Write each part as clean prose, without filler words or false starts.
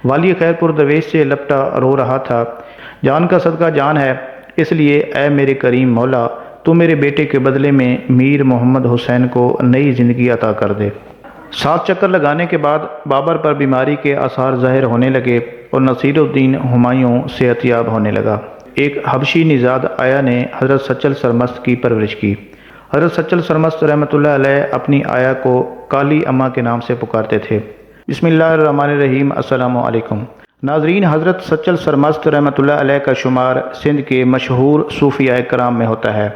والی خیر پور درویش سے لپٹا رو رہا تھا، جان کا صدقہ جان ہے، اس لیے اے میرے کریم مولا تو میرے بیٹے کے بدلے میں میر محمد حسین کو نئی زندگی عطا کر دے۔ 7 چکر لگانے کے بعد بابر پر بیماری کے آثار ظاہر ہونے لگے اور نصیر الدین ہمایوں صحت یاب ہونے لگا۔ ایک حبشی نژاد آیا نے حضرت سچل سرمست کی پرورش کی۔ حضرت سچل سرمست رحمۃ اللہ علیہ اپنی آیا کو کالی اماں کے نام سے پکارتے تھے۔ بسم اللہ الرحمن الرحیم۔ السلام علیکم ناظرین، حضرت سچل سرمست رحمۃ اللہ علیہ کا شمار سندھ کے مشہور صوفیاء کرام میں ہوتا ہے۔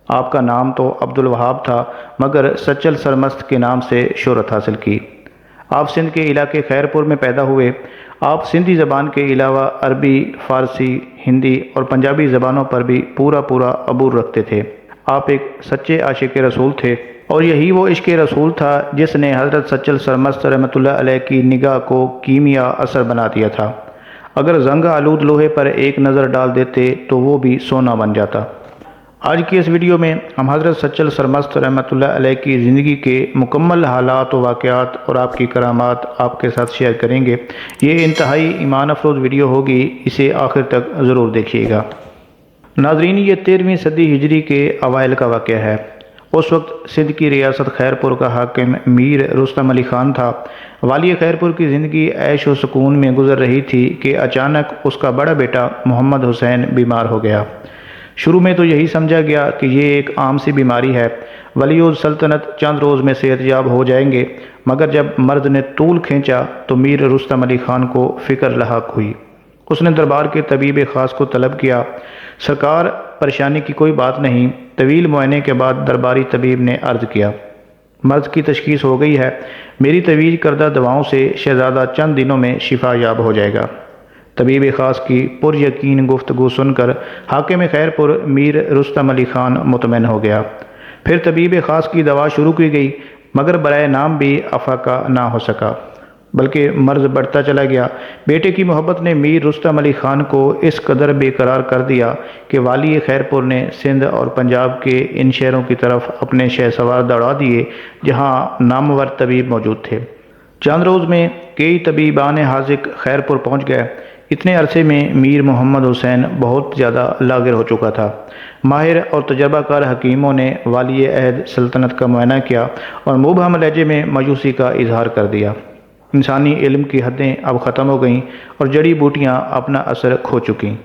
آپ کا نام تو عبد الوہاب تھا، مگر سچل سرمست کے نام سے شہرت حاصل کی۔ آپ سندھ کے علاقے خیر پور میں پیدا ہوئے۔ آپ سندھی زبان کے علاوہ عربی، فارسی، ہندی اور پنجابی زبانوں پر بھی پورا عبور رکھتے تھے۔ آپ ایک سچے عاشق رسول تھے، اور یہی وہ عشق رسول تھا جس نے حضرت سچل سرمست رحمۃ اللہ علیہ کی نگاہ کو کیمیا اثر بنا دیا تھا۔ اگر زنگ آلود لوہے پر ایک نظر ڈال دیتے تو وہ بھی سونا بن جاتا۔ آج کی اس ویڈیو میں ہم حضرت سچل سرمست رحمۃ اللہ علیہ کی زندگی کے مکمل حالات و واقعات اور آپ کی کرامات آپ کے ساتھ شیئر کریں گے۔ یہ انتہائی ایمان افروز ویڈیو ہوگی، اسے آخر تک ضرور دیکھیے گا۔ ناظرین، یہ 13ویں صدی ہجری کے اوائل کا واقعہ ہے۔ اس وقت سندھ کی ریاست خیر پور کا حاکم میر رستم علی خان تھا۔ والی خیر پور کی زندگی عیش و سکون میں گزر رہی تھی کہ اچانک اس کا بڑا بیٹا محمد حسین بیمار ہو گیا۔ شروع میں تو یہی سمجھا گیا کہ یہ ایک عام سی بیماری ہے، ولی السلطنت چند روز میں صحت یاب ہو جائیں گے، مگر جب مرض نے طول کھینچا تو میر رستم علی خان کو فکر لاحق ہوئی۔ اس نے دربار کے طبیب خاص کو طلب کیا۔ سرکار، پریشانی کی کوئی بات نہیں۔ طویل معائنے کے بعد درباری طبیب نے عرض کیا، مرض کی تشخیص ہو گئی ہے، میری تجویز کردہ دواؤں سے شہزادہ چند دنوں میں شفا یاب ہو جائے گا۔ طبیب خاص کی پر یقین گفتگو سن کر حاکم خیر پور میر رستم علی خان مطمئن ہو گیا۔ پھر طبیب خاص کی دوا شروع کی گئی، مگر برائے نام بھی افاقہ نہ ہو سکا، بلکہ مرض بڑھتا چلا گیا۔ بیٹے کی محبت نے میر رستم علی خان کو اس قدر بے قرار کر دیا کہ والی خیر پور نے سندھ اور پنجاب کے ان شہروں کی طرف اپنے شہ سوار دوڑا دیے جہاں نامور طبیب موجود تھے۔ چند روز میں کئی طبیبان حاذق خیر پور پہنچ گئے۔ اتنے عرصے میں میر محمد حسین بہت زیادہ لاغر ہو چکا تھا۔ ماہر اور تجربہ کار حکیموں نے والی عہد سلطنت کا معائنہ کیا اور مبہم لہجے میں مایوسی کا اظہار کر دیا۔ انسانی علم کی حدیں اب ختم ہو گئیں اور جڑی بوٹیاں اپنا اثر کھو چکیں۔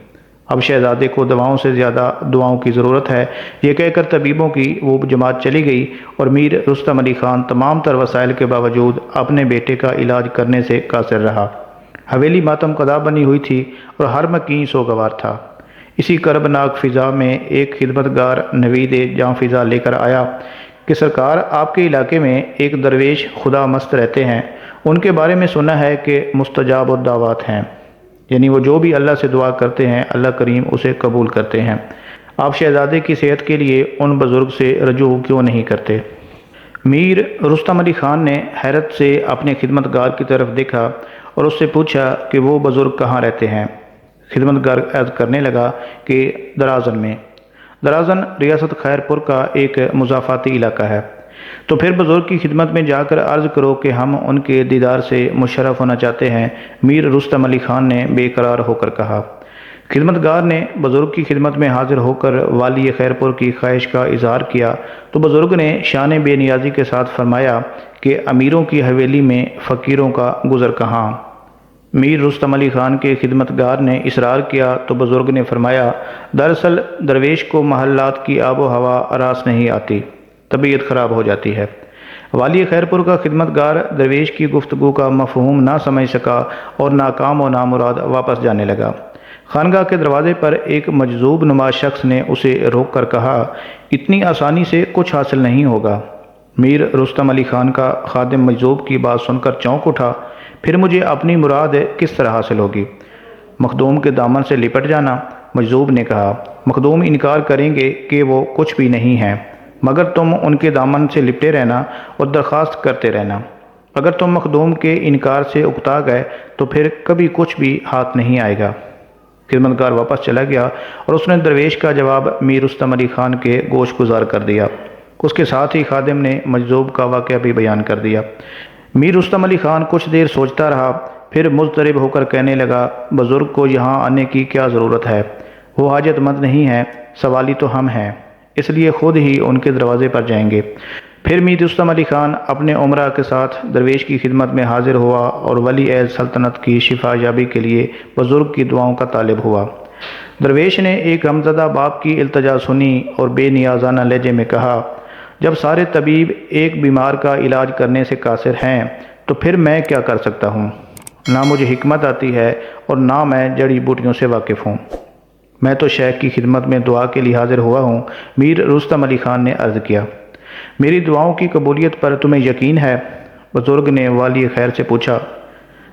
اب شہزادے کو دواؤں سے زیادہ دعاؤں کی ضرورت ہے، یہ کہہ کر طبیبوں کی وہ جماعت چلی گئی اور میر رستم علی خان تمام تر وسائل کے باوجود اپنے بیٹے کا علاج کرنے سے قاصر رہا۔ حویلی ماتم قضا بنی ہوئی تھی اور ہر مکین سوگوار تھا۔ اسی کربناک فضا میں ایک خدمتگار نوید جاں فضا لے کر آیا کہ سرکار، آپ کے علاقے میں ایک درویش خدا مست رہتے ہیں، ان کے بارے میں سنا ہے کہ مستجاب الدعوات ہیں، یعنی وہ جو بھی اللہ سے دعا کرتے ہیں اللہ کریم اسے قبول کرتے ہیں۔ آپ شہزادے کی صحت کے لیے ان بزرگ سے رجوع کیوں نہیں کرتے؟ میر رستم علی خان نے حیرت سے اپنے خدمتگار کی طرف دیکھا اور اس سے پوچھا کہ وہ بزرگ کہاں رہتے ہیں؟ خدمتگار عرض کرنے لگا کہ درازن میں۔ درازن ریاست خیر پور کا ایک مضافاتی علاقہ ہے۔ تو پھر بزرگ کی خدمت میں جا کر عرض کرو کہ ہم ان کے دیدار سے مشرف ہونا چاہتے ہیں، میر رستم علی خان نے بے قرار ہو کر کہا۔ خدمتگار نے بزرگ کی خدمت میں حاضر ہو کر والی خیر پور کی خواہش کا اظہار کیا تو بزرگ نے شان بے نیازی کے ساتھ فرمایا کہ امیروں کی حویلی میں فقیروں کا گزر کہاں؟ میر رستم علی خان کے خدمتگار نے اصرار کیا تو بزرگ نے فرمایا، دراصل درویش کو محلات کی آب و ہوا راس نہیں آتی، طبیعت خراب ہو جاتی ہے۔ والی خیر پور کا خدمتگار درویش کی گفتگو کا مفہوم نہ سمجھ سکا اور ناکام و نامراد واپس جانے لگا۔ خانگاہ کے دروازے پر ایک مجذوب نما شخص نے اسے روک کر کہا، اتنی آسانی سے کچھ حاصل نہیں ہوگا۔ میر رستم علی خان کا خادم مجذوب کی بات سن کر چونک اٹھا، پھر مجھے اپنی مراد کس طرح حاصل ہوگی؟ مخدوم کے دامن سے لپٹ جانا۔ مجذوب نے کہا، مخدوم انکار کریں گے کہ وہ کچھ بھی نہیں ہیں، مگر تم ان کے دامن سے لپٹے رہنا اور درخواست کرتے رہنا۔ اگر تم مخدوم کے انکار سے اکتا گئے تو پھر کبھی کچھ بھی ہاتھ نہیں آئے گا۔ خدمتگار واپس چلا گیا اور اس نے درویش کا جواب میر رستم علی خان کے گوش گزار کر دیا۔ اس کے ساتھ ہی خادم نے مجذوب کا واقعہ بھی بیان کر دیا۔ میر رستم علی خان کچھ دیر سوچتا رہا، پھر مضطرب ہو کر کہنے لگا، بزرگ کو یہاں آنے کی کیا ضرورت ہے؟ وہ حاجت مند نہیں ہے، سوالی تو ہم ہیں، اس لیے خود ہی ان کے دروازے پر جائیں گے۔ پھر میر رستم علی خان اپنے عمرہ کے ساتھ درویش کی خدمت میں حاضر ہوا اور ولی عہد سلطنت کی شفا یابی کے لیے بزرگ کی دعاؤں کا طالب ہوا۔ درویش نے ایک غمزدہ باپ کی التجا سنی اور بے نیازانہ لہجے میں کہا، جب سارے طبیب ایک بیمار کا علاج کرنے سے قاصر ہیں تو پھر میں کیا کر سکتا ہوں؟ نہ مجھے حکمت آتی ہے اور نہ میں جڑی بوٹیوں سے واقف ہوں۔ میں تو شیخ کی خدمت میں دعا کے لیے حاضر ہوا ہوں۔ میر رستم علی خان نے عرض کیا، میری دعاؤں کی قبولیت پر تمہیں یقین ہے؟ بزرگ نے والی خیر سے پوچھا۔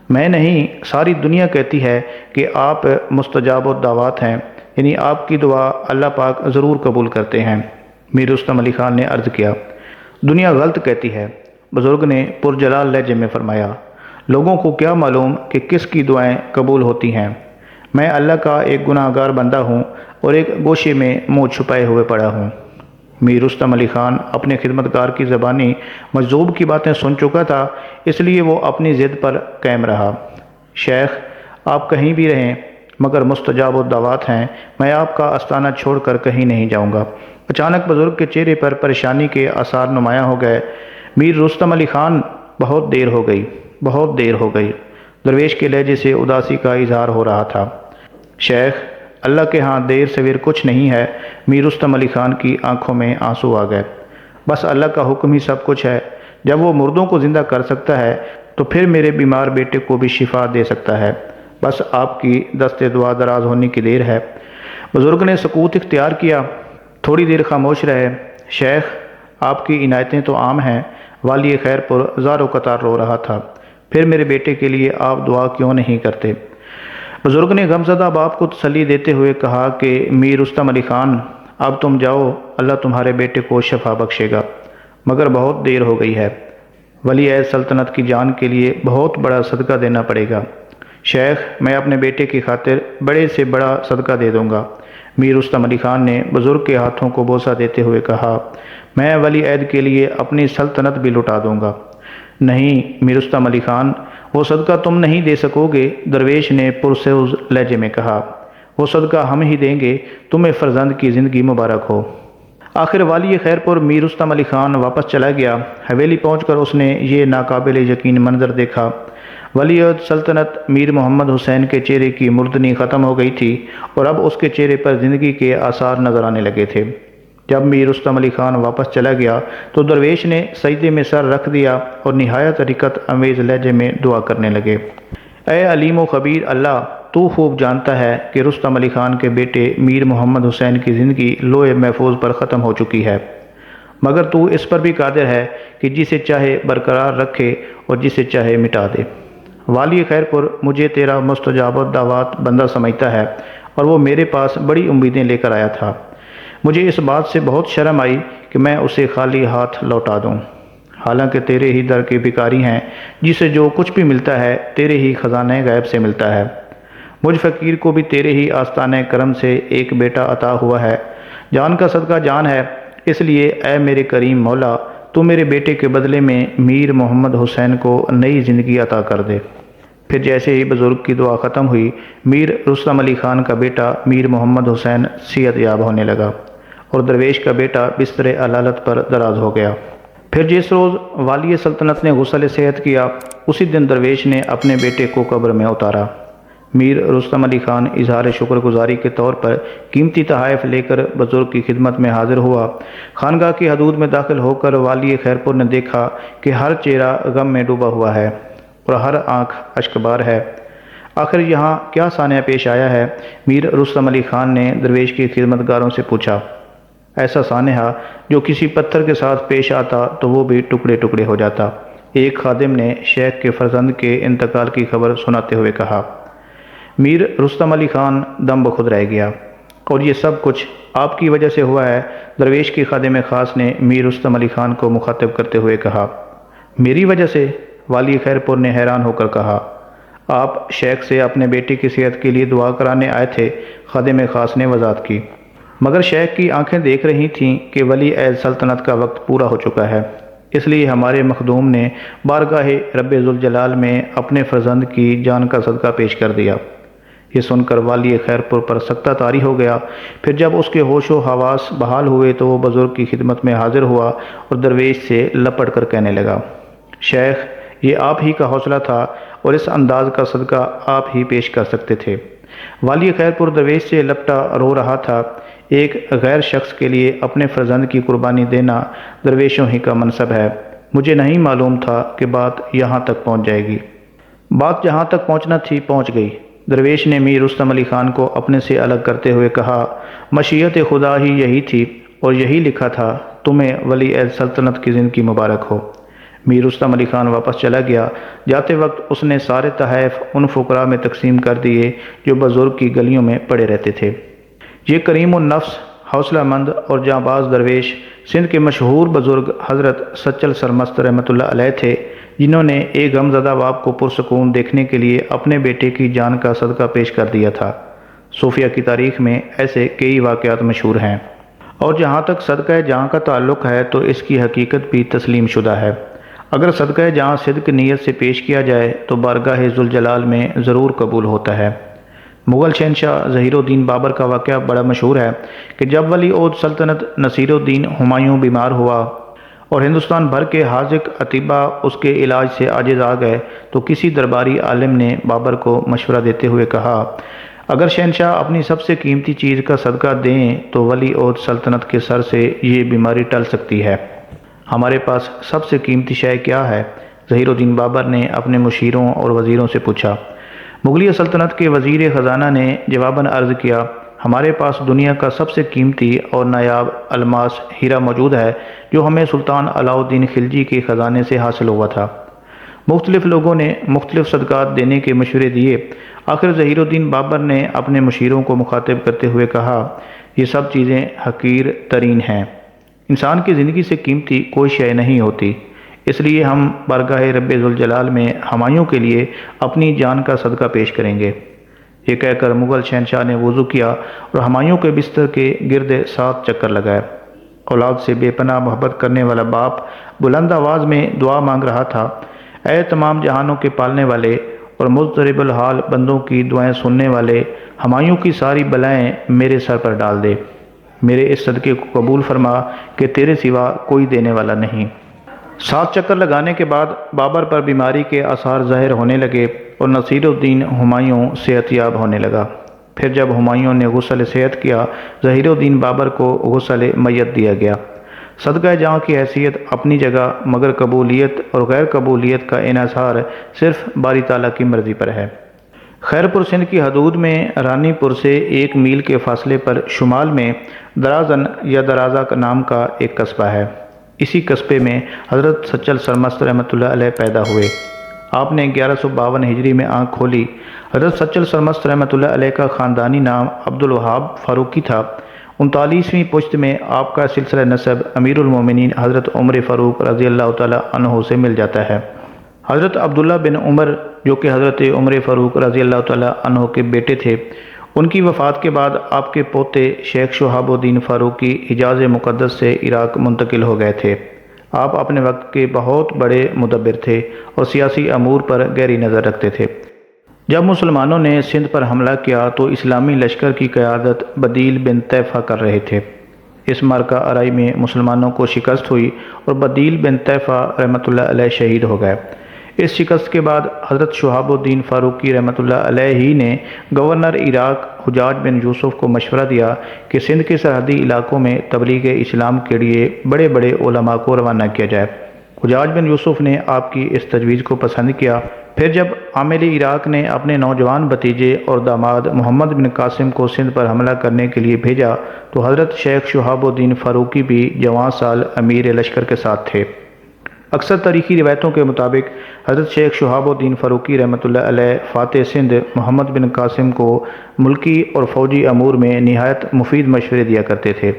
میں نہیں، ساری دنیا کہتی ہے کہ آپ مستجاب الدعوات ہیں، یعنی آپ کی دعا اللہ پاک ضرور قبول کرتے ہیں۔ میر رستم علی خان نے عرض کیا، دنیا غلط کہتی ہے۔ بزرگ نے پرجلال لہجے میں فرمایا، لوگوں کو کیا معلوم کہ کس کی دعائیں قبول ہوتی ہیں؟ میں اللہ کا ایک گناہ گار بندہ ہوں اور ایک گوشے میں منہ چھپائے ہوئے پڑا ہوں۔ میر رستم علی خان اپنے خدمتگار کی زبانی مجذوب کی باتیں سن چکا تھا، اس لیے وہ اپنی ضد پر قائم رہا۔ شیخ، آپ کہیں بھی رہیں مگر مستجاب الدعوات ہیں، میں آپ کا آستانہ چھوڑ کر کہیں نہیں جاؤں گا۔ اچانک بزرگ کے چہرے پر پریشانی کے آثار نمایاں ہو گئے۔ میر رستم علی خان، بہت دیر ہو گئی، بہت دیر ہو گئی۔ درویش کے لہجے سے اداسی کا اظہار ہو رہا تھا۔ شیخ، اللہ کے ہاں دیر سویر کچھ نہیں ہے۔ میر رستم علی خان کی آنکھوں میں آنسو آ گئے۔ بس اللہ کا حکم ہی سب کچھ ہے۔ جب وہ مردوں کو زندہ کر سکتا ہے تو پھر میرے بیمار بیٹے کو بھی شفا دے سکتا ہے۔ بس آپ کی دست دعا دراز ہونے کی دیر ہے۔ بزرگ نے سکوت اختیار کیا، تھوڑی دیر خاموش رہے۔ شیخ، آپ کی عنایتیں تو عام ہیں۔ والی خیر پر زار و قطار رو رہا تھا۔ پھر میرے بیٹے کے لیے آپ دعا کیوں نہیں کرتے؟ بزرگ نے غمزدہ باپ کو تسلی دیتے ہوئے کہا کہ میر رستم علی خان، اب تم جاؤ، اللہ تمہارے بیٹے کو شفا بخشے گا، مگر بہت دیر ہو گئی ہے۔ ولی عہد سلطنت کی جان کے لیے بہت بڑا صدقہ دینا پڑے گا۔ شیخ، میں اپنے بیٹے کی خاطر بڑے سے بڑا صدقہ دے دوں گا۔ میر رستم علی خان نے بزرگ کے ہاتھوں کو بوسہ دیتے ہوئے کہا، میں ولی عہد کے لیے اپنی سلطنت بھی لٹا دوں گا۔ نہیں میر رستم علی خان، وہ صدقہ تم نہیں دے سکو گے، درویش نے پرسوز لہجے میں کہا۔ وہ صدقہ ہم ہی دیں گے، تمہیں فرزند کی زندگی مبارک ہو۔ آخر والی خیر پر میر رستم علی خان واپس چلا گیا۔ حویلی پہنچ کر اس نے یہ ناقابل یقین منظر دیکھا۔ ولی عہد سلطنت میر محمد حسین کے چہرے کی مردنی ختم ہو گئی تھی اور اب اس کے چہرے پر زندگی کے آثار نظر آنے لگے تھے۔ جب میر رستم علی خان واپس چلا گیا تو درویش نے سجدے میں سر رکھ دیا اور نہایت رقت امیز لہجے میں دعا کرنے لگے، اے علیم و خبیر اللہ، تو خوب جانتا ہے کہ رستم علی خان کے بیٹے میر محمد حسین کی زندگی لوح محفوظ پر ختم ہو چکی ہے، مگر تو اس پر بھی قادر ہے کہ جسے چاہے برقرار رکھے اور جسے چاہے مٹا دے۔ والی خیر پر مجھے تیرا مستجاب الدعوات بندہ سمجھتا ہے اور وہ میرے پاس بڑی امیدیں لے کر آیا تھا۔ مجھے اس بات سے بہت شرم آئی کہ میں اسے خالی ہاتھ لوٹا دوں، حالانکہ تیرے ہی در کے بھکاری ہیں، جسے جو کچھ بھی ملتا ہے تیرے ہی خزانہ غیب سے ملتا ہے۔ مجھ فقیر کو بھی تیرے ہی آستانہ کرم سے ایک بیٹا عطا ہوا ہے، جان کا صدقہ جان ہے، اس لیے اے میرے کریم مولا، تو میرے بیٹے کے بدلے میں میر محمد حسین کو نئی زندگی عطا کر دے۔ پھر جیسے ہی بزرگ کی دعا ختم ہوئی، میر رستم علی خان کا بیٹا میر محمد حسین صحت یاب ہونے لگا اور درویش کا بیٹا بستر علالت پر دراز ہو گیا۔ پھر جس روز والی سلطنت نے غسل صحت کیا، اسی دن درویش نے اپنے بیٹے کو قبر میں اتارا۔ میر رستم علی خان اظہار شکر گزاری کے طور پر قیمتی تحائف لے کر بزرگ کی خدمت میں حاضر ہوا۔ خانگاہ کی حدود میں داخل ہو کر والی خیرپور نے دیکھا کہ ہر چہرہ غم میں ڈوبا ہوا ہے اور ہر آنکھ اشک بار ہے۔ آخر یہاں کیا سانحہ پیش آیا ہے؟ میر رستم علی خان نے درویش کی خدمتگاروں سے پوچھا۔ ایسا سانحہ جو کسی پتھر کے ساتھ پیش آتا تو وہ بھی ٹکڑے ٹکڑے ہو جاتا، ایک خادم نے شیخ کے فرزند کے انتقال کی خبر سناتے ہوئے کہا۔ میر رستم علی خان دم بخود رہ گیا، اور یہ سب کچھ آپ کی وجہ سے ہوا ہے، درویش کی خادم خاص نے میر رستم علی خان کو مخاطب کرتے ہوئے کہا۔ میری وجہ سے؟ والی خیرپور نے حیران ہو کر کہا۔ آپ شیخ سے اپنے بیٹے کی صحت کے لیے دعا کرانے آئے تھے، خادم خاص نے وضاحت کی، مگر شیخ کی آنکھیں دیکھ رہی تھیں کہ ولی عہد سلطنت کا وقت پورا ہو چکا ہے۔ اس لیے ہمارے مخدوم نے بارگاہ رب ذوالجلال میں اپنے فرزند کی جان کا صدقہ پیش کر دیا۔ یہ سن کر والی خیرپور پر سکتہ طاری ہو گیا۔ پھر جب اس کے ہوش و حواس بحال ہوئے تو وہ بزرگ کی خدمت میں حاضر ہوا اور درویش سے لپٹ کر کہنے لگا، شیخ، یہ آپ ہی کا حوصلہ تھا اور اس انداز کا صدقہ آپ ہی پیش کر سکتے تھے۔ والی خیرپور درویش سے لپٹا رو رہا تھا۔ ایک غیر شخص کے لیے اپنے فرزند کی قربانی دینا درویشوں ہی کا منصب ہے۔ مجھے نہیں معلوم تھا کہ بات یہاں تک پہنچ جائے گی۔ بات جہاں تک پہنچنا تھی پہنچ گئی۔ درویش نے میر رستم علی خان کو اپنے سے الگ کرتے ہوئے کہا، مشیت خدا ہی یہی تھی اور یہی لکھا تھا، تمہیں ولی عہد سلطنت کی زندگی مبارک ہو۔ میر رستم علی خان واپس چلا گیا۔ جاتے وقت اس نے سارے تحائف ان فقراء میں تقسیم کر دیے جو بزرگ کی گلیوں میں پڑے رہتے تھے۔ یہ کریم النفس، حوصلہ مند اور جانباز درویش سندھ کے مشہور بزرگ حضرت سچل سرمست رحمۃ اللہ علیہ تھے، جنہوں نے ایک غمزدہ باپ کو پرسکون دیکھنے کے لیے اپنے بیٹے کی جان کا صدقہ پیش کر دیا تھا۔ صوفیہ کی تاریخ میں ایسے کئی واقعات مشہور ہیں، اور جہاں تک صدقہ جاں کا تعلق ہے تو اس کی حقیقت بھی تسلیم شدہ ہے۔ اگر صدقہ جاں صدق نیت سے پیش کیا جائے تو بارگاہ ذوالجلال میں ضرور قبول ہوتا ہے۔ مغل شہنشاہ ظہیر الدین بابر کا واقعہ بڑا مشہور ہے کہ جب ولی عہد سلطنت نصیر الدین ہمایوں بیمار ہوا اور ہندوستان بھر کے حاذق اطباء اس کے علاج سے عاجز آ گئے تو کسی درباری عالم نے بابر کو مشورہ دیتے ہوئے کہا، اگر شہنشاہ اپنی سب سے قیمتی چیز کا صدقہ دیں تو ولی عہد سلطنت کے سر سے یہ بیماری ٹل سکتی ہے۔ ہمارے پاس سب سے قیمتی شے کیا ہے؟ ظہیر الدین بابر نے اپنے مشیروں اور وزیروں سے پوچھا۔ مغلیہ سلطنت کے وزیر خزانہ نے جواباً عرض کیا، ہمارے پاس دنیا کا سب سے قیمتی اور نایاب الماس ہیرا موجود ہے جو ہمیں سلطان علاء الدین خلجی کے خزانے سے حاصل ہوا تھا۔ مختلف لوگوں نے مختلف صدقات دینے کے مشورے دیے۔ آخر ظہیر الدین بابر نے اپنے مشیروں کو مخاطب کرتے ہوئے کہا، یہ سب چیزیں حقیر ترین ہیں، انسان کی زندگی سے قیمتی کوئی شے نہیں ہوتی، اس لیے ہم بارگاہ رب ذوالجلال میں ہمایوں کے لیے اپنی جان کا صدقہ پیش کریں گے۔ یہ کہہ کر مغل شہنشاہ نے وضو کیا اور ہمایوں کے بستر کے گرد 7 چکر لگائے۔ اولاد سے بے پناہ محبت کرنے والا باپ بلند آواز میں دعا مانگ رہا تھا، اے تمام جہانوں کے پالنے والے اور مضطرب الحال بندوں کی دعائیں سننے والے، ہمایوں کی ساری بلائیں میرے سر پر ڈال دے، میرے اس صدقے کو قبول فرما کہ تیرے سوا کوئی دینے والا نہیں۔ 7 چکر لگانے کے بعد بابر پر بیماری کے آثار ظاہر ہونے لگے اور نصیر الدین ہمایوں صحت یاب ہونے لگا۔ پھر جب ہمایوں نے غسل صحت کیا، ظہیر الدین بابر کو غسل میت دیا گیا۔ صدقہ جاں کی حیثیت اپنی جگہ، مگر قبولیت اور غیر قبولیت کا انحصار صرف باری تعالیٰ کی مرضی پر ہے۔ خیرپور سندھ کی حدود میں رانی پور سے 1 میل کے فاصلے پر شمال میں درازن یا درازہ نام کا ایک قصبہ ہے۔ اسی قصبے میں حضرت سچل سرمست رحمۃ اللہ علیہ پیدا ہوئے۔ آپ نے 1152 ہجری میں آنکھ کھولی۔ حضرت سچل سرمست رحمۃ اللہ علیہ کا خاندانی نام عبدالوہاب فاروقی تھا۔ 39ویں پشت میں آپ کا سلسلہ نسب امیر المومنین حضرت عمر فاروق رضی اللہ تعالیٰ عنہ سے مل جاتا ہے۔ حضرت عبداللہ بن عمر جو کہ حضرت عمر فاروق رضی اللہ تعالیٰ عنہ کے بیٹے تھے، ان کی وفات کے بعد آپ کے پوتے شیخ شہاب الدین فاروقی حجاز مقدس سے عراق منتقل ہو گئے تھے۔ آپ اپنے وقت کے بہت بڑے مدبر تھے اور سیاسی امور پر گہری نظر رکھتے تھے۔ جب مسلمانوں نے سندھ پر حملہ کیا تو اسلامی لشکر کی قیادت بدیل بن طیفہ کر رہے تھے۔ اس معرکہ آرائی میں مسلمانوں کو شکست ہوئی اور بدیل بن طیفہ رحمۃ اللہ علیہ شہید ہو گئے۔ اس شکست کے بعد حضرت شہاب الدین فاروقی رحمۃ اللہ علیہ ہی نے گورنر عراق حجاج بن یوسف کو مشورہ دیا کہ سندھ کے سرحدی علاقوں میں تبلیغ اسلام کے لیے بڑے بڑے علماء کو روانہ کیا جائے۔ حجاج بن یوسف نے آپ کی اس تجویز کو پسند کیا۔ پھر جب عامل عراق نے اپنے نوجوان بھتیجے اور داماد محمد بن قاسم کو سندھ پر حملہ کرنے کے لیے بھیجا تو حضرت شیخ شہاب الدین فاروقی بھی جوان سال امیر لشکر کے ساتھ تھے۔ اکثر تاریخی روایتوں کے مطابق حضرت شیخ شہاب الدین فاروقی رحمۃ اللہ علیہ فاتح سندھ محمد بن قاسم کو ملکی اور فوجی امور میں نہایت مفید مشورے دیا کرتے تھے۔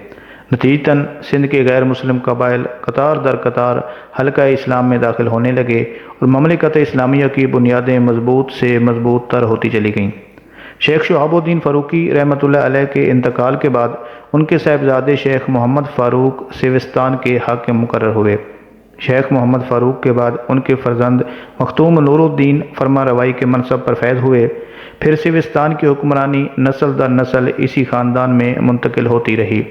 نتیجتاً سندھ کے غیر مسلم قبائل قطار در قطار حلقہ اسلام میں داخل ہونے لگے اور مملکت اسلامیہ کی بنیادیں مضبوط سے مضبوط تر ہوتی چلی گئیں۔ شیخ شہاب الدین فاروقی رحمۃ اللہ علیہ کے انتقال کے بعد ان کے صاحبزادے شیخ محمد فاروق سیوستان کے حاکم مقرر ہوئے۔ شیخ محمد فاروق کے بعد ان کے فرزند مختوم نور الدین فرما روائی کے منصب پر فیض ہوئے۔ پھر سوستان کی حکمرانی نسل در نسل اسی خاندان میں منتقل ہوتی رہی۔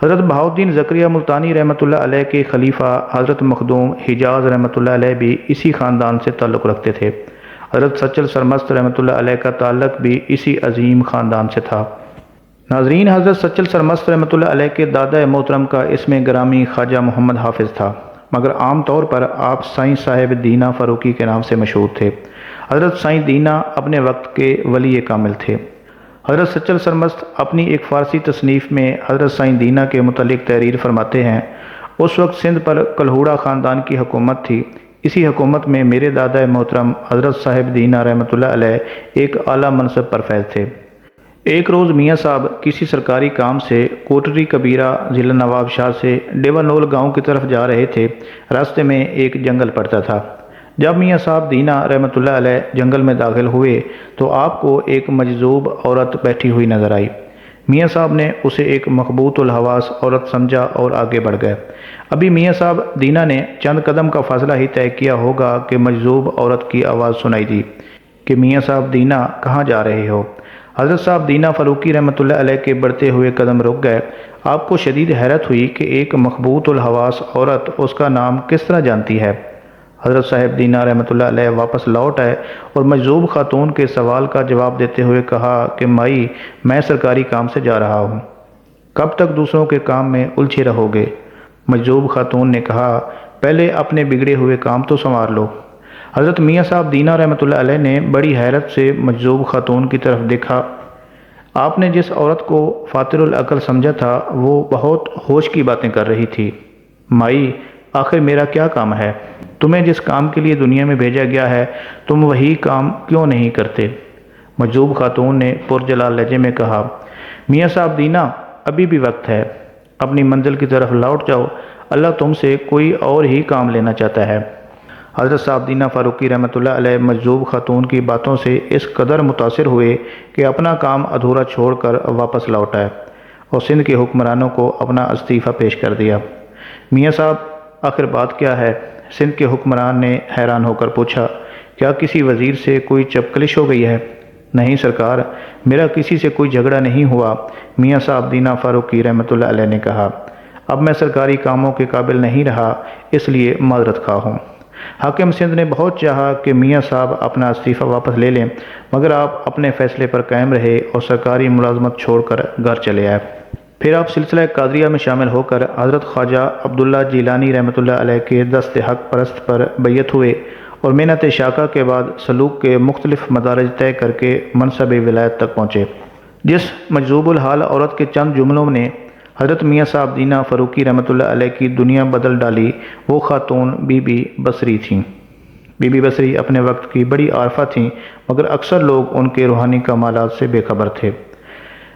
حضرت بہاؤالدین زکریا ملتانی رحمۃ اللہ علیہ کے خلیفہ حضرت مخدوم حجاز رحمۃ اللہ علیہ بھی اسی خاندان سے تعلق رکھتے تھے۔ حضرت سچل سرمست رحمۃ اللہ علیہ کا تعلق بھی اسی عظیم خاندان سے تھا۔ ناظرین، حضرت سچل سرمست رحمۃ اللہ علیہ کے دادا محترم کا اسم گرامی خواجہ محمد حافظ تھا، مگر عام طور پر آپ سائیں صاحب دینہ فاروقی کے نام سے مشہور تھے۔ حضرت سائیں دینہ اپنے وقت کے ولی کامل تھے۔ حضرت سچل سرمست اپنی ایک فارسی تصنیف میں حضرت سائیں دینہ کے متعلق تحریر فرماتے ہیں، اس وقت سندھ پر کلہوڑا خاندان کی حکومت تھی۔ اسی حکومت میں میرے دادا محترم حضرت صاحب دینہ رحمۃ اللہ علیہ ایک اعلیٰ منصب پر فیض تھے۔ ایک روز میاں صاحب کسی سرکاری کام سے کوٹری کبیرہ ضلع نواب شاہ سے ڈیوانول گاؤں کی طرف جا رہے تھے۔ راستے میں ایک جنگل پڑتا تھا۔ جب میاں صاحب دینہ رحمۃ اللہ علیہ جنگل میں داخل ہوئے تو آپ کو ایک مجذوب عورت بیٹھی ہوئی نظر آئی۔ میاں صاحب نے اسے ایک مخبوط الحواس عورت سمجھا اور آگے بڑھ گئے۔ ابھی میاں صاحب دینہ نے چند قدم کا فاصلہ ہی طے کیا ہوگا کہ مجذوب عورت کی آواز سنائی دی کہ میاں صاحب دینہ کہاں جا رہے ہو؟ حضرت صاحب دینہ فاروقی رحمۃ اللہ علیہ کے بڑھتے ہوئے قدم رک گئے۔ آپ کو شدید حیرت ہوئی کہ ایک مخبوط الحواس عورت اس کا نام کس طرح جانتی ہے۔ حضرت صاحب دینہ رحمۃ اللہ علیہ واپس لوٹ آئے اور مجذوب خاتون کے سوال کا جواب دیتے ہوئے کہا کہ مائی، میں سرکاری کام سے جا رہا ہوں، کب تک دوسروں کے کام میں الجھے رہو گے؟ مجذوب خاتون نے کہا، پہلے اپنے بگڑے ہوئے کام تو سنوار لو۔ حضرت میاں صاحب دینہ رحمۃ اللہ علیہ نے بڑی حیرت سے مجذوب خاتون کی طرف دیکھا۔ آپ نے جس عورت کو فاطر العقل سمجھا تھا وہ بہت ہوش کی باتیں کر رہی تھی۔ مائی، آخر میرا کیا کام ہے؟ تمہیں جس کام کے لیے دنیا میں بھیجا گیا ہے تم وہی کام کیوں نہیں کرتے؟ مجذوب خاتون نے پرجلال لہجے میں کہا، میاں صاحب دینہ، ابھی بھی وقت ہے، اپنی منزل کی طرف لوٹ جاؤ، اللہ تم سے کوئی اور ہی کام لینا چاہتا ہے۔ حضرت صاحب دینہ فاروقی رحمۃ اللہ علیہ مجذوب خاتون کی باتوں سے اس قدر متاثر ہوئے کہ اپنا کام ادھورا چھوڑ کر واپس لوٹ آئے اور سندھ کے حکمرانوں کو اپنا استعفیٰ پیش کر دیا۔ میاں صاحب، آخر بات کیا ہے؟ سندھ کے حکمران نے حیران ہو کر پوچھا، کیا کسی وزیر سے کوئی چپکلش ہو گئی ہے؟ نہیں سرکار، میرا کسی سے کوئی جھگڑا نہیں ہوا، میاں صاحب دینہ فاروقی رحمۃ اللہ علیہ نے کہا۔ اب میں سرکاری کاموں کے قابل نہیں رہا، اس لیے معذرت خواہ ہوں۔ حاکم سندھ نے بہت چاہا کہ میاں صاحب اپنا استعفیٰ واپس لے لیں، مگر آپ اپنے فیصلے پر قائم رہے اور سرکاری ملازمت چھوڑ کر گھر چلے آئے۔ پھر آپ سلسلہ قادریہ میں شامل ہو کر حضرت خواجہ عبداللہ جیلانی رحمۃ اللہ علیہ کے دست حق پرست پر بیعت ہوئے اور محنت شاقہ کے بعد سلوک کے مختلف مدارج طے کر کے منصب ولایت تک پہنچے۔ جس مجذوب الحال عورت کے چند جملوں نے حضرت میاں صاحب دینہ فاروقی رحمۃ اللہ علیہ کی دنیا بدل ڈالی، وہ خاتون بی بی بصری تھیں۔ بی بی بصری اپنے وقت کی بڑی عارفہ تھیں، مگر اکثر لوگ ان کے روحانی کمالات سے بے خبر تھے۔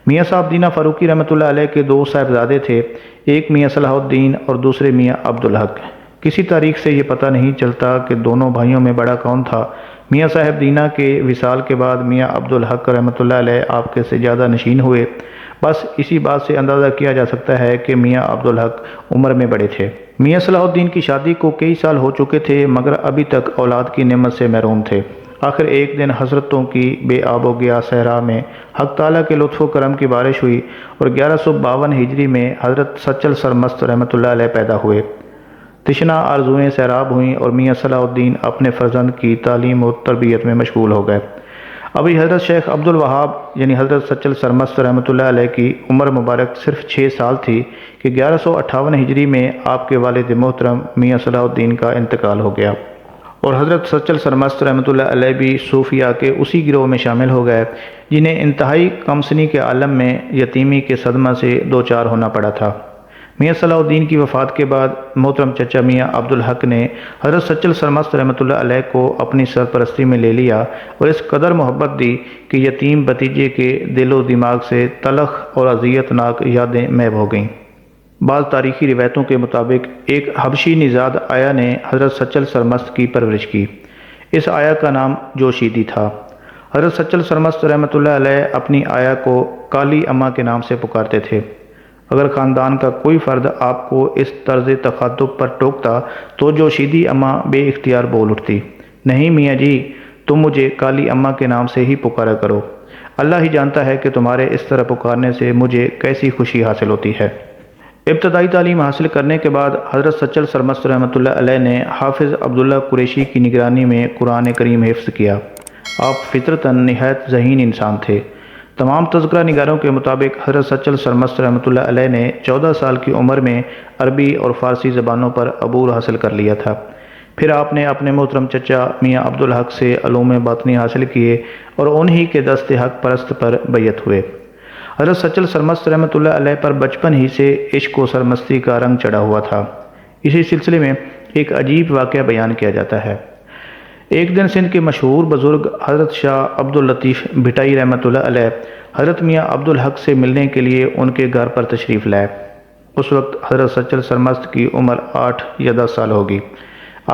میاں صاحب دینہ فاروقی رحمۃ اللہ علیہ کے دو صاحبزادے تھے، ایک میاں صلاح الدین اور دوسرے میاں عبدالحق۔ کسی تاریخ سے یہ پتہ نہیں چلتا کہ دونوں بھائیوں میں بڑا کون تھا۔ میاں صاحب دینہ کے وصال کے بعد میاں عبدالحق رحمۃ اللہ علیہ آپ کے سے زیادہ نشین ہوئے۔ بس اسی بات سے اندازہ کیا جا سکتا ہے کہ میاں عبدالحق عمر میں بڑے تھے۔ میاں صلاح الدین کی شادی کو کئی سال ہو چکے تھے، مگر ابھی تک اولاد کی نعمت سے محروم تھے۔ آخر ایک دن حسرتوں کی بے آب و گیا صحرا میں حق تعالیٰ کے لطف و کرم کی بارش ہوئی اور 1152 ہجری میں حضرت سچل سرمست رحمۃ اللہ علیہ پیدا ہوئے۔ تشنا آرزوئیں سیراب ہوئیں اور میاں صلاح الدین اپنے فرزند کی تعلیم و تربیت میں مشغول ہو گئے۔ ابھی حضرت شیخ عبد الوہاب یعنی حضرت سچل سرمست رحمۃ اللہ علیہ کی عمر مبارک صرف 6 سال تھی کہ 1158 ہجری میں آپ کے والد محترم میاں صلاح الدین کا انتقال ہو گیا، اور حضرت سچل سرمست رحمۃ اللہ علیہ بھی صوفیہ کے اسی گروہ میں شامل ہو گئے جنہیں انتہائی کمسنی کے عالم میں یتیمی کے صدمہ سے دوچار ہونا پڑا تھا۔ میاں صلاح الدین کی وفات کے بعد محترم چچا میاں عبدالحق نے حضرت سچل سرمست رحمۃ اللہ علیہ کو اپنی سرپرستی میں لے لیا اور اس قدر محبت دی کہ یتیم بھتیجے کے دل و دماغ سے تلخ اور اذیت ناک یادیں محو ہو گئیں۔ بعض تاریخی روایتوں کے مطابق ایک حبشی نژاد آیا نے حضرت سچل سرمست کی پرورش کی۔ اس آیا کا نام جوشیدی تھا۔ حضرت سچل سرمست رحمۃ اللہ علیہ اپنی آیا کو کالی اماں کے نام سے پکارتے تھے۔ اگر خاندان کا کوئی فرد آپ کو اس طرز تخاطب پر ٹوکتا تو جوشیدی اماں بے اختیار بول اٹھتی، نہیں میاں جی، تم مجھے کالی اماں کے نام سے ہی پکارا کرو، اللہ ہی جانتا ہے کہ تمہارے اس طرح پکارنے سے مجھے کیسی خوشی حاصل ہوتی ہے۔ ابتدائی تعلیم حاصل کرنے کے بعد حضرت سچل سرمست رحمۃ اللہ علیہ نے حافظ عبداللہ قریشی کی نگرانی میں قرآن کریم حفظ کیا۔ آپ فطرتاً نہایت ذہین انسان تھے۔ تمام تذکرہ نگاروں کے مطابق حضرت سچل سرمست رحمۃ اللہ علیہ نے 14 سال کی عمر میں عربی اور فارسی زبانوں پر عبور حاصل کر لیا تھا۔ پھر آپ نے اپنے محترم چچا میاں عبدالحق سے علوم باطنی حاصل کیے اور انہی کے دست حق پرست پر بیعت ہوئے۔ حضرت سچل سرمست رحمۃ اللہ علیہ پر بچپن ہی سے عشق و سرمستی کا رنگ چڑھا ہوا تھا۔ اسی سلسلے میں ایک عجیب واقعہ بیان کیا جاتا ہے۔ ایک دن سندھ کے مشہور بزرگ حضرت شاہ عبداللطیف بھٹائی رحمۃ اللہ علیہ حضرت میاں عبدالحق سے ملنے کے لیے ان کے گھر پر تشریف لائے۔ اس وقت حضرت سچل سرمست کی عمر 8 یا 10 سال ہوگی۔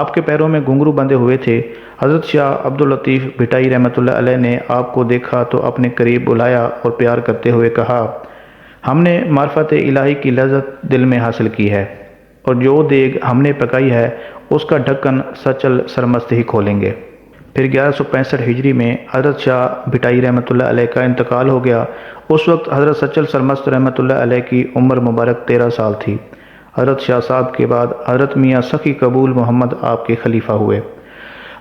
آپ کے پیروں میں گھنگرو بندھے ہوئے تھے۔ حضرت شاہ عبداللطیف بھٹائی رحمۃ اللہ علیہ نے آپ کو دیکھا تو اپنے قریب بلایا اور پیار کرتے ہوئے کہا، ہم نے معرفت الہی کی لذت دل میں حاصل کی ہے، اور جو دیگ ہم نے پکائی ہے اس کا ڈھکن سچل سرمست ہی کھولیں گے۔ پھر 1165 ہجری میں حضرت شاہ بھٹائی رحمۃ اللہ علیہ کا انتقال ہو گیا۔ اس وقت حضرت سچل سرمست رحمۃ اللہ علیہ کی عمر مبارک 13 سال تھی۔ حضرت شاہ صاحب کے بعد حضرت میاں سخی قبول محمد آپ کے خلیفہ ہوئے۔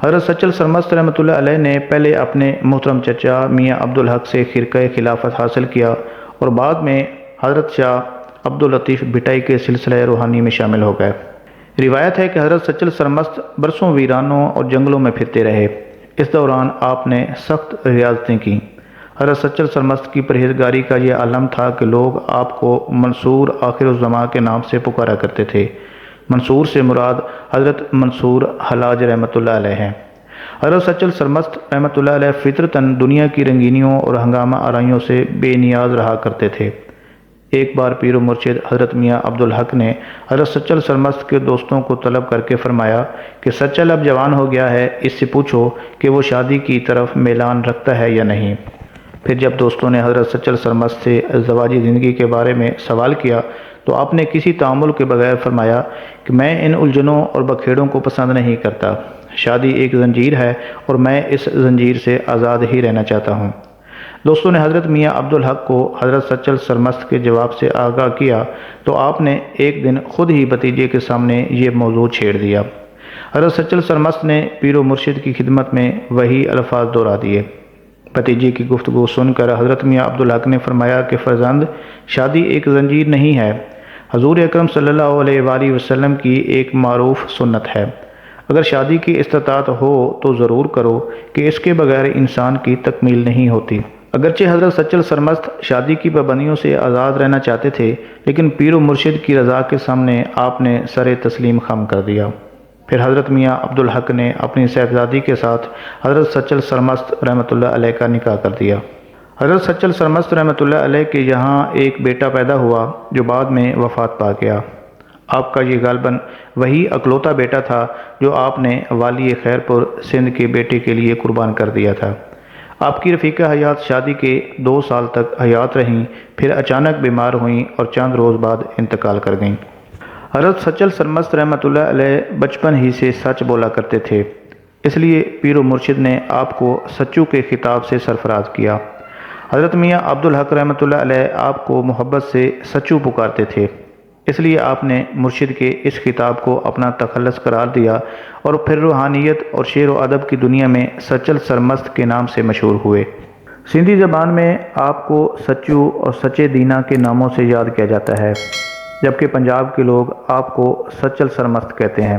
حضرت سچل سرمست رحمۃ اللہ علیہ نے پہلے اپنے محترم چچا میاں عبدالحق سے خرقہ خلافت حاصل کیا اور بعد میں حضرت شاہ عبداللطیف بھٹائی کے سلسلہ روحانی میں شامل ہو گئے۔ روایت ہے کہ حضرت سچل سرمست برسوں ویرانوں اور جنگلوں میں پھرتے رہے۔ اس دوران آپ نے سخت ریاضتیں کیں۔ حضرت سچل سرمست کی پرہیزگاری کا یہ عالم تھا کہ لوگ آپ کو منصور آخر الزماں کے نام سے پکارا کرتے تھے۔ منصور سے مراد حضرت منصور حلاج رحمۃ اللہ علیہ ہیں۔ حضرت سچل سرمست رحمۃ اللہ علیہ فطرتاً دنیا کی رنگینیوں اور ہنگامہ آرائیوں سے بے نیاز رہا کرتے تھے۔ ایک بار پیر و مرشد حضرت میاں عبدالحق نے حضرت سچل سرمست کے دوستوں کو طلب کر کے فرمایا کہ سچل اب جوان ہو گیا ہے، اس سے پوچھو کہ وہ شادی کی طرف میلان رکھتا ہے یا نہیں۔ پھر جب دوستوں نے حضرت سچل سرمست سے ازدواجی زندگی کے بارے میں سوال کیا تو آپ نے کسی تعامل کے بغیر فرمایا کہ میں ان الجھنوں اور بکھیڑوں کو پسند نہیں کرتا۔ شادی ایک زنجیر ہے اور میں اس زنجیر سے آزاد ہی رہنا چاہتا ہوں۔ دوستوں نے حضرت میاں عبدالحق کو حضرت سچل سرمست کے جواب سے آگاہ کیا تو آپ نے ایک دن خود ہی بھتیجے کے سامنے یہ موضوع چھیڑ دیا۔ حضرت سچل سرمست نے پیر و مرشد کی خدمت میں وہی الفاظ دہرا دیے۔ بھتیجے کی گفتگو سن کر حضرت میاں عبدالحق نے فرمایا کہ فرزند، شادی ایک زنجیر نہیں ہے، حضور اکرم صلی اللہ علیہ وآلہ وسلم کی ایک معروف سنت ہے۔ اگر شادی کی استطاعت ہو تو ضرور کرو کہ اس کے بغیر انسان کی تکمیل نہیں ہوتی۔ اگرچہ حضرت سچل سرمست شادی کی پابندیوں سے آزاد رہنا چاہتے تھے، لیکن پیر و مرشد کی رضا کے سامنے آپ نے سر تسلیم خم کر دیا۔ پھر حضرت میاں عبدالحق نے اپنی صاحبزادی کے ساتھ حضرت سچل سرمست رحمۃ اللہ علیہ کا نکاح کر دیا۔ حضرت سچل سرمست رحمۃ اللہ علیہ کے یہاں ایک بیٹا پیدا ہوا جو بعد میں وفات پا گیا۔ آپ کا یہ غالباً وہی اکلوتا بیٹا تھا جو آپ نے والی خیر پور سندھ کے بیٹے کے لیے قربان کر دیا تھا۔ آپ کی رفیقہ حیات شادی کے 2 سال تک حیات رہیں، پھر اچانک بیمار ہوئیں اور چند روز بعد انتقال کر گئیں۔ حضرت سچل سرمست رحمۃ اللہ علیہ بچپن ہی سے سچ بولا کرتے تھے، اس لیے پیر و مرشد نے آپ کو سچو کے خطاب سے سرفراز کیا۔ حضرت میاں عبدالحق رحمۃ اللہ علیہ آپ کو محبت سے سچو پکارتے تھے، اس لیے آپ نے مرشد کے اس خطاب کو اپنا تخلص قرار دیا اور پھر روحانیت اور شعر و ادب کی دنیا میں سچل سرمست کے نام سے مشہور ہوئے۔ سندھی زبان میں آپ کو سچو اور سچے دینا کے ناموں سے یاد کیا جاتا ہے، جبکہ پنجاب کے لوگ آپ کو سچل سرمست کہتے ہیں۔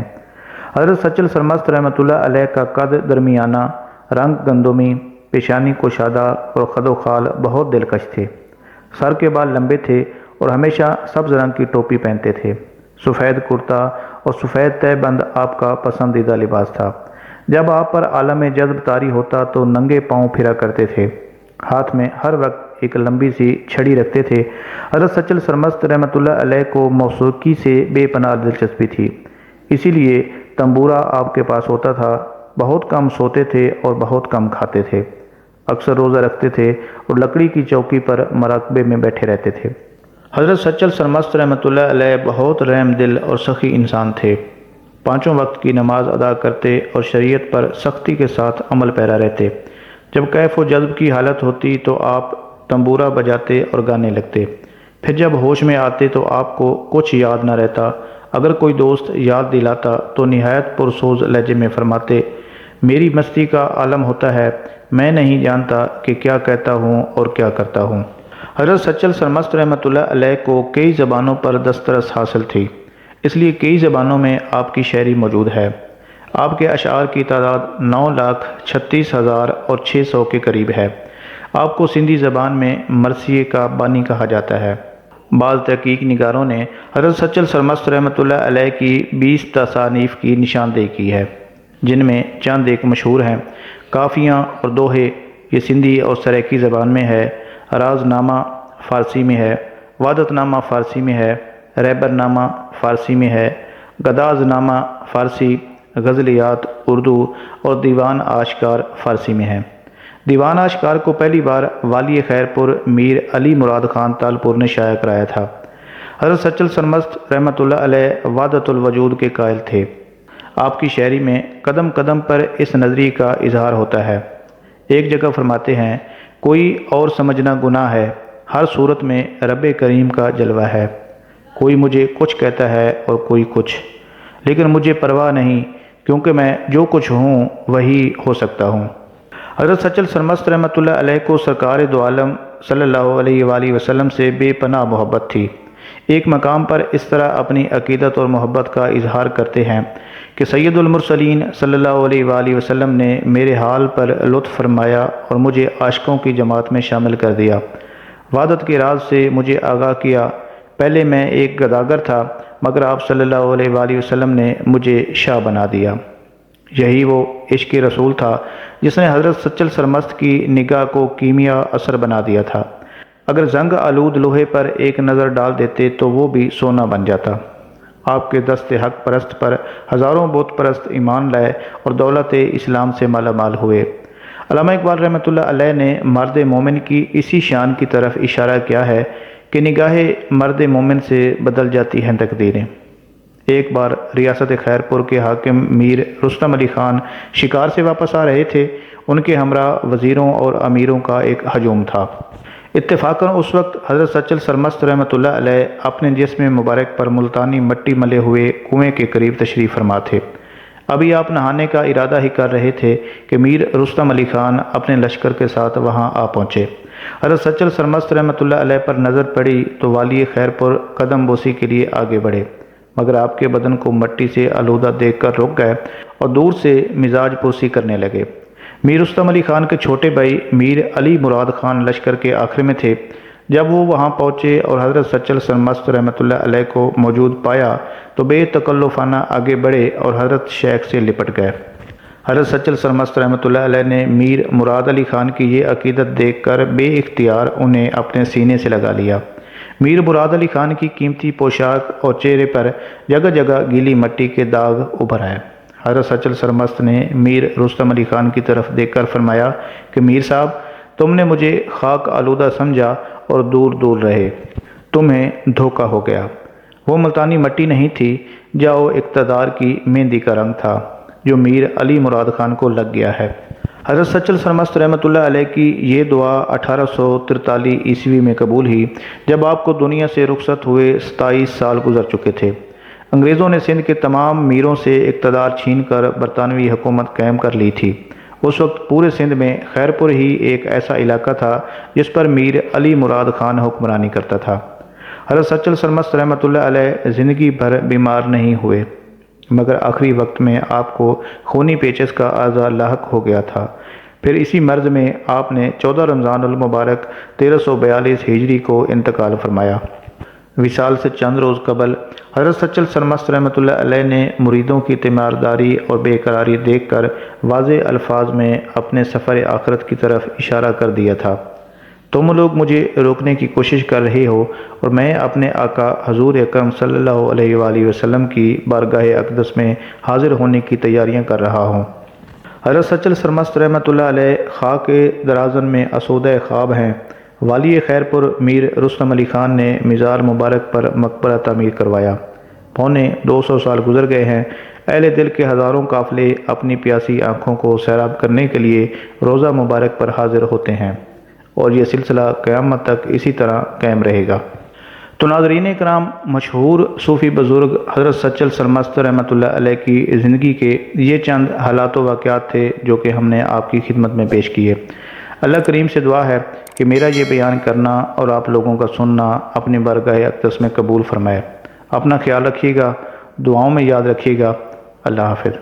حضرت سچل سرمست رحمۃ اللہ علیہ کا قد درمیانہ، رنگ گندمی، پیشانی کشادہ اور خد و خال بہت دلکش تھے۔ سر کے بال لمبے تھے اور ہمیشہ سبز رنگ کی ٹوپی پہنتے تھے۔ سفید کرتا اور سفید تہ بند آپ کا پسندیدہ لباس تھا۔ جب آپ پر عالم جذب طاری ہوتا تو ننگے پاؤں پھرا کرتے تھے، ہاتھ میں ہر وقت ایک لمبی سی چھڑی رکھتے تھے۔ حضرت سچل سرمست رحمۃ اللہ علیہ کو موسیقی سے بے پناہ دلچسپی تھی، اسی لیے تنبورہ آپ کے پاس ہوتا تھا۔ بہت کم سوتے تھے اور بہت کم کھاتے تھے، اکثر روزہ رکھتے تھے اور لکڑی کی چوکی پر مراقبے میں بیٹھے رہتے تھے۔ حضرت سچل سرمست رحمۃ اللہ علیہ بہت رحم دل اور سخی انسان تھے۔ پانچوں وقت کی نماز ادا کرتے اور شریعت پر سختی کے ساتھ عمل پیرا رہتے۔ جب کیف و جذب کی حالت ہوتی تو آپ تنبورہ بجاتے اور گانے لگتے۔ پھر جب ہوش میں آتے تو آپ کو کچھ یاد نہ رہتا۔ اگر کوئی دوست یاد دلاتا تو نہایت پرسوز لہجے میں فرماتے، میری مستی کا عالم ہوتا ہے، میں نہیں جانتا کہ کیا کہتا ہوں اور کیا کرتا ہوں۔ حضرت سچل سرمست رحمۃ اللہ علیہ کو کئی زبانوں پر دسترس حاصل تھی، اس لیے کئی زبانوں میں آپ کی شاعری موجود ہے۔ آپ کے اشعار کی تعداد 9,36,600 کے قریب ہے۔ آپ کو سندھی زبان میں مرثیے کا بانی کہا جاتا ہے۔ بعض تحقیق نگاروں نے حضرت سچل سرمست رحمۃ اللہ علیہ کی 20 تصانیف کی نشاندہی کی ہے، جن میں چند ایک مشہور ہیں۔ کافیاں اور دوہے یہ سندھی اور سرائیکی زبان میں ہے، راز نامہ فارسی میں ہے، وحدت نامہ فارسی میں ہے، رہبر نامہ فارسی میں ہے، گداز نامہ فارسی، غزلیات اردو اور دیوان آشکار فارسی میں ہے۔ دیوان آشکار کو پہلی بار والی خیر پور میر علی مراد خان تالپور نے شائع کرایا تھا۔ حضرت سچل سرمست رحمۃ اللہ علیہ وحدت الوجود کے قائل تھے۔ آپ کی شاعری میں قدم قدم پر اس نظریے کا اظہار ہوتا ہے۔ ایک جگہ فرماتے ہیں، کوئی اور سمجھنا گناہ ہے، ہر صورت میں رب کریم کا جلوہ ہے۔ کوئی مجھے کچھ کہتا ہے اور کوئی کچھ، لیکن مجھے پرواہ نہیں، کیونکہ میں جو کچھ ہوں وہی ہو سکتا ہوں۔ حضرت سچل سرمست رحمۃ اللہ علیہ کو سرکار دو عالم صلی اللہ علیہ وآلہ وسلم سے بے پناہ محبت تھی۔ ایک مقام پر اس طرح اپنی عقیدت اور محبت کا اظہار کرتے ہیں کہ سید المرسلین صلی اللہ علیہ وآلہ وسلم نے میرے حال پر لطف فرمایا اور مجھے عاشقوں کی جماعت میں شامل کر دیا۔ وحدت کے راز سے مجھے آگاہ کیا۔ پہلے میں ایک گداگر تھا، مگر آپ صلی اللہ علیہ وآلہ وسلم نے مجھے شاہ بنا دیا۔ یہی وہ عشق رسول تھا جس نے حضرت سچل سرمست کی نگاہ کو کیمیا اثر بنا دیا تھا۔ اگر زنگ آلود لوہے پر ایک نظر ڈال دیتے تو وہ بھی سونا بن جاتا۔ آپ کے دست حق پرست پر ہزاروں بت پرست ایمان لائے اور دولت اسلام سے مالا مال ہوئے۔ علامہ اقبال رحمۃ اللہ علیہ نے مرد مومن کی اسی شان کی طرف اشارہ کیا ہے کہ نگاہ مرد مومن سے بدل جاتی ہیں تقدیریں۔ ایک بار ریاست خیر پور کے حاکم میر رستم علی خان شکار سے واپس آ رہے تھے۔ ان کے ہمراہ وزیروں اور امیروں کا ایک ہجوم تھا۔ اتفاقاً اس وقت حضرت سچل سرمست رحمۃ اللہ علیہ اپنے جسم مبارک پر ملتانی مٹی ملے ہوئے کنویں کے قریب تشریف فرما تھے۔ ابھی آپ نہانے کا ارادہ ہی کر رہے تھے کہ میر رستم علی خان اپنے لشکر کے ساتھ وہاں آ پہنچے۔ حضرت سچل سرمست رحمۃ اللہ علیہ پر نظر پڑی تو والی خیر پور قدم بوسی کے لیے آگے بڑھے، مگر آپ کے بدن کو مٹی سے آلودہ دیکھ کر رک گئے اور دور سے مزاج پرسی کرنے لگے۔ میر رستم علی خان کے چھوٹے بھائی میر علی مراد خان لشکر کے آخر میں تھے۔ جب وہ وہاں پہنچے اور حضرت سچل سرمست رحمۃ اللہ علیہ کو موجود پایا تو بے تکلفانہ آگے بڑھے اور حضرت شیخ سے لپٹ گئے۔ حضرت سچل سرمست رحمۃ اللہ علیہ نے میر مراد علی خان کی یہ عقیدت دیکھ کر بے اختیار انہیں اپنے سینے سے لگا لیا۔ میر مراد علی خان کی قیمتی پوشاک اور چہرے پر جگہ جگہ گیلی مٹی کے داغ ابھر آئے۔ حضرت سچل سرمست نے میر رستم علی خان کی طرف دیکھ کر فرمایا کہ میر صاحب، تم نے مجھے خاک آلودہ سمجھا اور دور دور رہے، تمہیں دھوکہ ہو گیا۔ وہ ملتانی مٹی نہیں تھی، جاؤ اقتدار کی مہندی کا رنگ تھا جو میر علی مراد خان کو لگ گیا ہے۔ حضرت سچل سرمست رحمۃ اللہ علیہ کی یہ دعا 1843 عیسوی میں قبول ہوئی، جب آپ کو دنیا سے رخصت ہوئے 27 سال گزر چکے تھے۔ انگریزوں نے سندھ کے تمام میروں سے اقتدار چھین کر برطانوی حکومت قائم کر لی تھی۔ اس وقت پورے سندھ میں خیر پور ہی ایک ایسا علاقہ تھا جس پر میر علی مراد خان حکمرانی کرتا تھا۔ حضرت سچل سرمست رحمۃ اللہ علیہ زندگی بھر بیمار نہیں ہوئے، مگر آخری وقت میں آپ کو خونی پیچش کا عارضہ لاحق ہو گیا تھا۔ پھر اسی مرض میں آپ نے 14 رمضان المبارک 1342 ہجری کو انتقال فرمایا۔ وصال سے چند روز قبل حضرت سچل سرمست رحمۃ اللہ علیہ نے مریدوں کی تیمارداری اور بے قراری دیکھ کر واضح الفاظ میں اپنے سفر آخرت کی طرف اشارہ کر دیا تھا۔ تم لوگ مجھے روکنے کی کوشش کر رہے ہو اور میں اپنے آقا حضور اکرم صلی اللہ علیہ وآلہ وسلم کی بارگاہ اقدس میں حاضر ہونے کی تیاریاں کر رہا ہوں۔ حضرت سچل سرمست رحمۃ اللہ علیہ خاک درازن میں اسودہ خواب ہیں، والی خیرپور میر رستم علی خان نے مزار مبارک پر مقبرہ تعمیر کروایا۔ 250 سال گزر گئے ہیں، اہل دل کے ہزاروں قافلے اپنی پیاسی آنکھوں کو سیراب کرنے کے لیے روضہ مبارک پر حاضر ہوتے ہیں، اور یہ سلسلہ قیامت تک اسی طرح قائم رہے گا۔ تو ناظرین اکرام، مشہور صوفی بزرگ حضرت سچل سرمست رحمۃ اللہ علیہ کی زندگی کے یہ چند حالات و واقعات تھے جو کہ ہم نے آپ کی خدمت میں پیش کیے۔ اللہ کریم سے دعا ہے کہ میرا یہ بیان کرنا اور آپ لوگوں کا سننا اپنی بارگاہ اقدس میں قبول فرمائے۔ اپنا خیال رکھیے گا، دعاؤں میں یاد رکھیے گا۔ اللہ حافظ۔